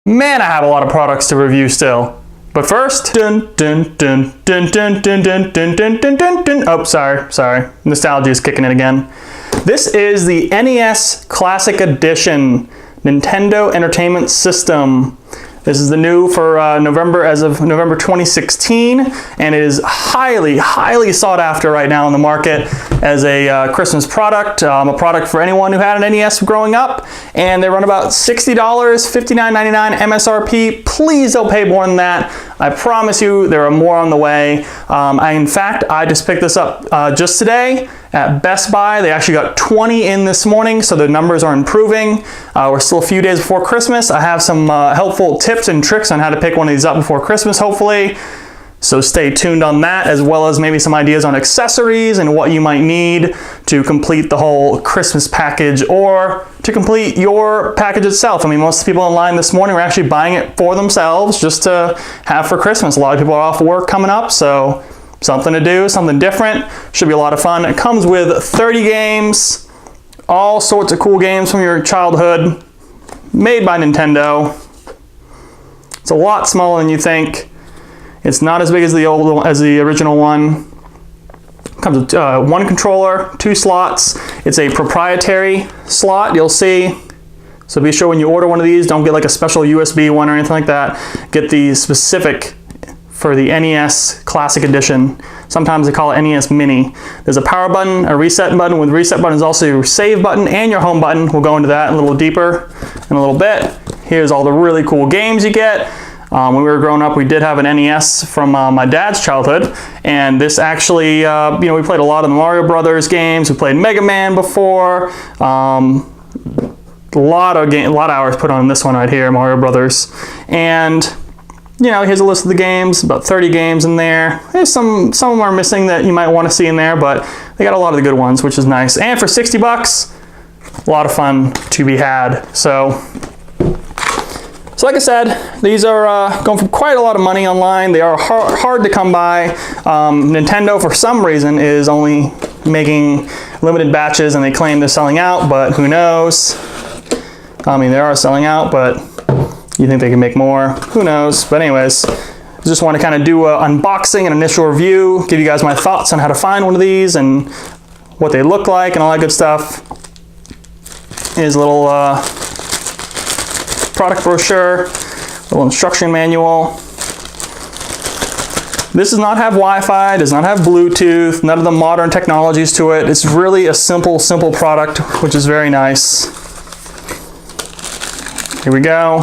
Man, I have a lot of products to review still. But first, dun dun dun dun dun dun dun dun dun dun dun dun. Oh, sorry. Nostalgia is kicking in again. This is the NES Classic Edition Nintendo Entertainment System. This is the new for November, as of November 2016, and it is highly sought after right now in the market as a Christmas product, a product for anyone who had an NES growing up, and they run about $60, $59.99 MSRP. Please don't pay more than that. I promise you there are more on the way. In fact, I just picked this up just today at Best Buy. They actually got 20 in this morning, so the numbers are improving. We're still a few days before Christmas. I have some helpful tips and tricks on how to pick one of these up before Christmas, hopefully. So stay tuned on that, as well as maybe some ideas on accessories and what you might need to complete the whole Christmas package or to complete your package itself. I mean, most people online this morning were actually buying it for themselves just to have for Christmas. A lot of people are off work coming up, so something to do, something different. Should be a lot of fun. It comes with 30 games, all sorts of cool games from your childhood, made by Nintendo. It's a lot smaller than you think. It's not as big as the original one. It comes with one controller, 2 slots. It's a proprietary slot, you'll see. So be sure when you order one of these, don't get like a special USB one or anything like that. Get the specific for the NES Classic Edition. Sometimes they call it NES Mini. There's a power button, a reset button. With the reset button is also your save button and your home button. We'll go into that a little deeper in a little bit. Here's all the really cool games you get. When we were growing up, we did have an NES from my dad's childhood, and this actually, we played a lot of the Mario Brothers games. We played Mega Man before. A lot of hours put on this one right here, Mario Brothers. And here's a list of the games, about 30 games in there. There's some of them are missing that you might want to see in there, but they got a lot of the good ones, which is nice. And for 60 bucks, a lot of fun to be had. So like I said, these are going for quite a lot of money online. They are hard to come by. Nintendo, for some reason, is only making limited batches, and they claim they're selling out, but who knows? I mean, they are selling out, but you think they can make more? Who knows? But anyways, I just want to kind of do an unboxing and initial review, give you guys my thoughts on how to find one of these and what they look like and all that good stuff. Here's a little product brochure, a little instruction manual. This does not have Wi-Fi, does not have Bluetooth, none of the modern technologies to it. It's really a simple product, which is very nice. Here we go.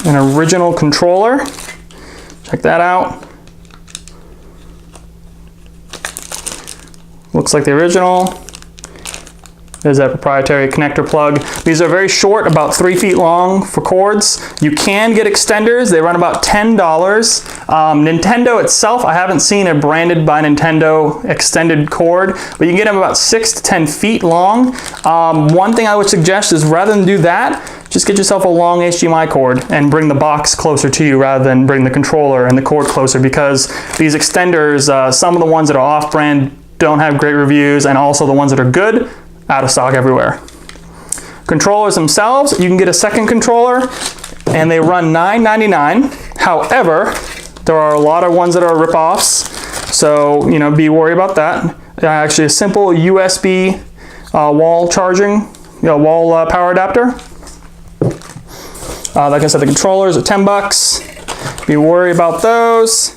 An original controller. Check that out. Looks like the original. There's that proprietary connector plug. These are very short, about 3 feet long for cords. You can get extenders. They run about $10. Nintendo itself, I haven't seen a branded by Nintendo extended cord, but you can get them about 6 to 10 feet long. One thing I would suggest is rather than do that, just get yourself a long HDMI cord and bring the box closer to you rather than bring the controller and the cord closer, because these extenders, some of the ones that are off-brand don't have great reviews, and also the ones that are good, out of stock everywhere. Controllers themselves, you can get a second controller, and they run $9.99. However, there are a lot of ones that are rip-offs, so be worried about that. Actually, a simple USB wall charging, wall power adapter. Like I said, the controllers are 10 bucks. Be worried about those.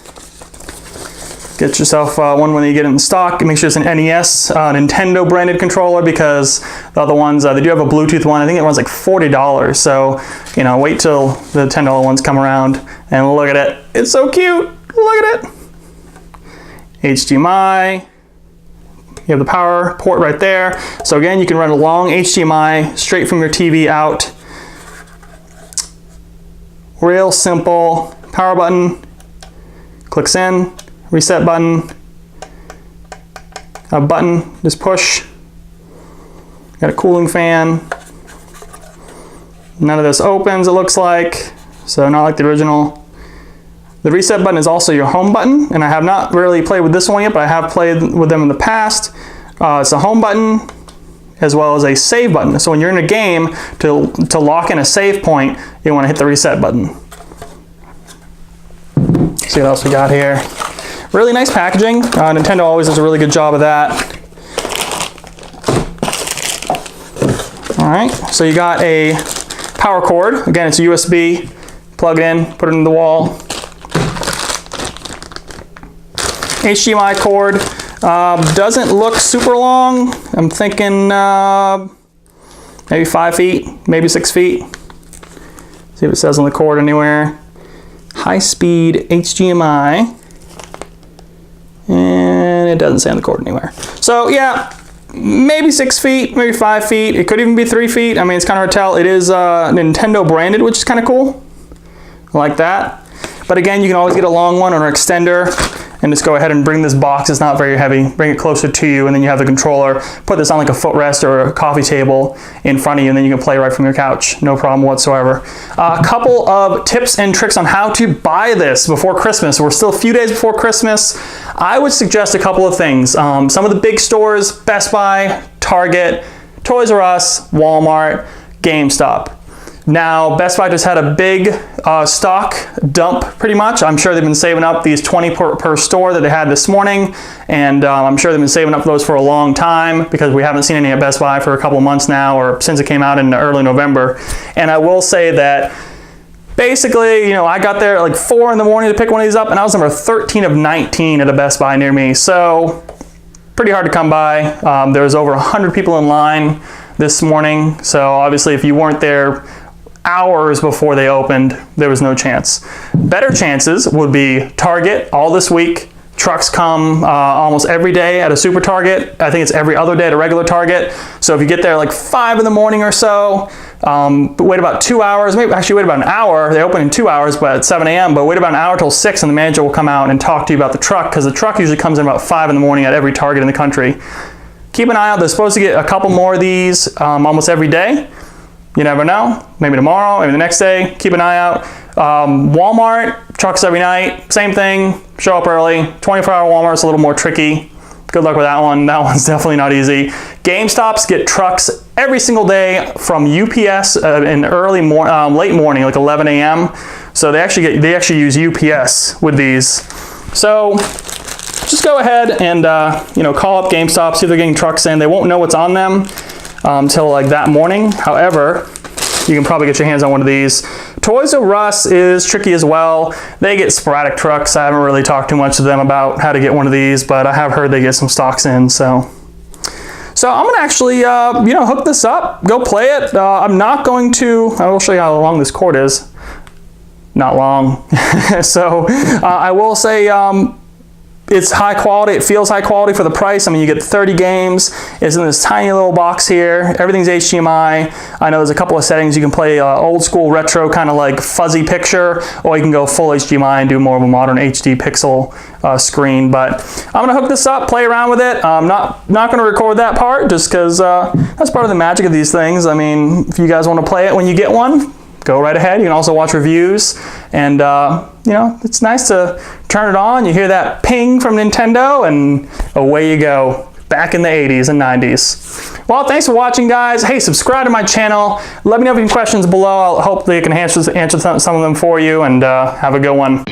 Get yourself one when you get it in stock. Make sure it's an NES, Nintendo branded controller, because the other ones, they do have a Bluetooth one. I think it runs like $40. So, wait till the $10 ones come around and look at it. It's so cute. Look at it. HDMI. You have the power port right there. So again, you can run a long HDMI straight from your TV out. Real simple. Power button. Clicks in. Reset button, a button, just push. Got a cooling fan. None of this opens, it looks like, so not like the original. The reset button is also your home button, and I have not really played with this one yet, but I have played with them in the past. It's a home button, as well as a save button. So when you're in a game, to lock in a save point, you want to hit the reset button. See what else we got here. Really nice packaging. Nintendo always does a really good job of that. All right, so you got a power cord. Again, it's a USB. Plug it in, put it in the wall. HDMI cord. Doesn't look super long. I'm thinking maybe 5 feet, maybe 6 feet. See if it says on the cord anywhere. High-speed HDMI. And it doesn't say on the cord anywhere. So yeah, maybe 6 feet, maybe 5 feet. It could even be 3 feet. I mean, it's kind of hard to tell. It is Nintendo branded, which is kind of cool. I like that. But again, you can always get a long one or an extender and just go ahead and bring this box. It's not very heavy. Bring it closer to you, and then you have the controller. Put this on like a footrest or a coffee table in front of you, and then you can play right from your couch. No problem whatsoever. A couple of tips and tricks on how to buy this before Christmas. We're still a few days before Christmas. I would suggest a couple of things. Some of the big stores, Best Buy, Target, Toys R Us, Walmart, GameStop. Now, Best Buy just had a big stock dump, pretty much. I'm sure they've been saving up these 20 per store that they had this morning, and I'm sure they've been saving up those for a long time, because we haven't seen any at Best Buy for a couple of months now, or since it came out in early November. And I will say that basically, you know, I got there at like 4 in the morning to pick one of these up, and I was number 13 of 19 at a Best Buy near me. So pretty hard to come by. There was over 100 people in line this morning. So obviously, if you weren't there hours before they opened, there was no chance. Better chances would be Target all this week. Trucks come almost every day at a Super Target. I think it's every other day at a regular Target. So if you get there like 5 in the morning or so, wait about 2 hours, maybe actually wait about an hour. They open in 2 hours, but at 7 a.m., but wait about an hour till 6, and the manager will come out and talk to you about the truck, because the truck usually comes in about 5 in the morning at every Target in the country. Keep an eye out. They're supposed to get a couple more of these almost every day. You never know. Maybe tomorrow, maybe the next day. Keep an eye out. Walmart, trucks every night. Same thing. Show up early. 24-hour Walmart's a little more tricky. Good luck with that one. That one's definitely not easy. GameStops get trucks every single day from UPS in late morning, like 11 a.m. So they actually use UPS with these. So just go ahead and call up GameStop, see if they're getting trucks in. They won't know what's on them till like that morning. However, you can probably get your hands on one of these. Toys R Us is tricky as well. They get sporadic trucks. I haven't really talked too much to them about how to get one of these, but I have heard they get some stocks in. So I'm gonna actually hook this up, go play it. I'm not going to. I will show you how long this cord is. Not long. So I will say. It's high quality. It feels high quality for the price. I mean, you get 30 games. It's in this tiny little box here. Everything's HDMI. I know there's a couple of settings. You can play old school retro, kind of like fuzzy picture, or you can go full HDMI and do more of a modern HD pixel screen. But I'm gonna hook this up, play around with it. I'm not gonna record that part, just because that's part of the magic of these things. I mean, if you guys want to play it when you get one, go right ahead. You can also watch reviews, and it's nice to turn it on. You hear that ping from Nintendo, and away you go, back in the 80s and 90s. Well, thanks for watching, guys. Hey, subscribe to my channel. Let me know if you have any questions below. I'll hopefully I can answer some of them for you, and have a good one.